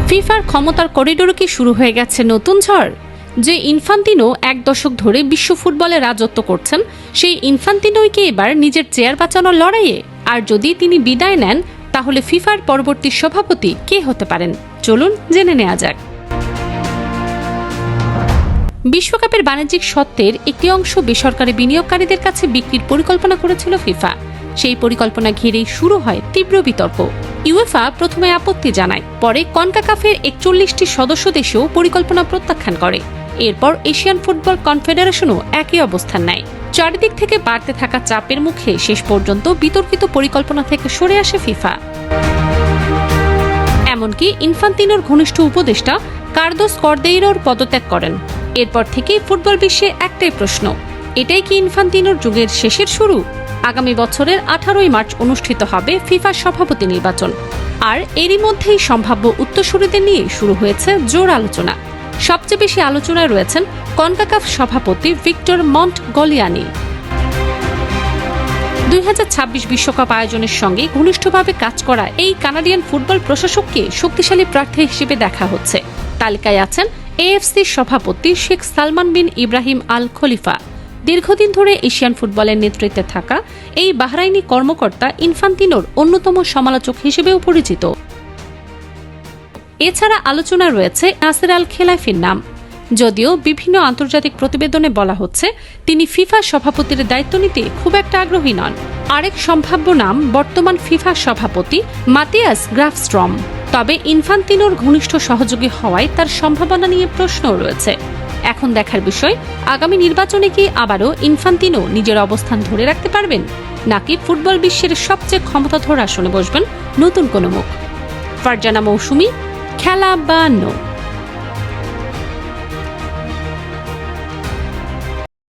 ফিফার ক্ষমতার করিডোরে কি শুরু হয়ে গেছে নতুন ঝড়? যে ইনফান্তিনো এক দশক ধরে বিশ্ব ফুটবলে রাজত্ব করছেন, সেই ইনফান্তিনোই কি এবার নিজের চেয়ার বাঁচানোর লড়াইয়ে? আর যদি তিনি বিদায় নেন, তাহলে ফিফার পরবর্তী সভাপতি কে হতে পারেন? চলুন জেনে নেওয়া যাক। বিশ্বকাপের বাণিজ্যিক স্বত্বের একটি অংশ বেসরকারি বিনিয়োগকারীদের কাছে বিক্রির পরিকল্পনা করেছিল ফিফা। সেই পরিকল্পনা ঘিরেই শুরু হয় তীব্র বিতর্ক। ইউএফা প্রথমে আপত্তি জানায়, পরে কনকাকাফের ৪১টি সদস্য দেশও পরিকল্পনা প্রত্যাখ্যান করে। এরপর এশিয়ান ফুটবল কনফেডারেশনও একই অবস্থান নেয়। চারিদিক থেকে বাড়তে থাকা চাপের মুখে শেষ পর্যন্ত বিতর্কিত পরিকল্পনা থেকে সরে আসে ফিফা। এমনকি ইনফান্তিনোর ঘনিষ্ঠ উপদেষ্টা কার্লোস কর্দেইরোর পদত্যাগ করেন। এরপর থেকেই ফুটবল বিশ্বে একটাই প্রশ্ন, এটাই কি ইনফান্তিনোর যুগের শেষের শুরু? আগামী বছরের 18ই মার্চ অনুষ্ঠিত হবে ফিফার সভাপতি নির্বাচন। আর এরই মধ্যেই সম্ভাব্য উত্তরসূরিদের নিয়ে শুরু হয়েছে জোর আলোচনা। সবচেয়ে বেশি আলোচনায় রয়েছেন কনকাকাফ সভাপতি ভিক্টর মন্টগলিয়ানি। 2026 বিশ্বকাপ আয়োজনের সঙ্গে ঘনিষ্ঠভাবে কাজ করা এই কানাডিয়ান ফুটবল প্রশাসককে শক্তিশালী প্রার্থী হিসেবে দেখা হচ্ছে। তালিকায় আছেন এএফসির সভাপতি শেখ সালমান বিন ইব্রাহিম আল খলিফা। দীর্ঘদিন ধরে এশিয়ান ফুটবলের নেতৃত্বে থাকা এই বাহরাইনি কর্মকর্তা ইনফান্তিনোর অন্যতম সমালোচক হিসেবেও পরিচিত। এছাড়া আলোচনায় রয়েছে নাসের আল খেলাইফির নাম। যদিও বিভিন্ন আন্তর্জাতিক প্রতিবেদনে বলা হচ্ছে তিনি ফিফা সভাপতির দায়িত্ব নিতে খুব একটা আগ্রহী নন। আরেক সম্ভাব্য নাম বর্তমান ফিফা সভাপতি মাতিয়াস গ্রাফস্ট্রম। তবে ইনফান্তিনোর ঘনিষ্ঠ সহযোগী হওয়ায় তার সম্ভাবনা নিয়ে প্রশ্ন রয়েছে। এখন দেখার বিষয়, আগামী নির্বাচনে কি আবারও ইনফান্তিনো নিজের অবস্থান ধরে রাখতে পারবেন, নাকি ফুটবল বিশ্বের সবচেয়ে ক্ষমতাধর আসনে বসবেন নতুন কোনো মুখ? ফারজানা মৌসুমী, খেলা 52।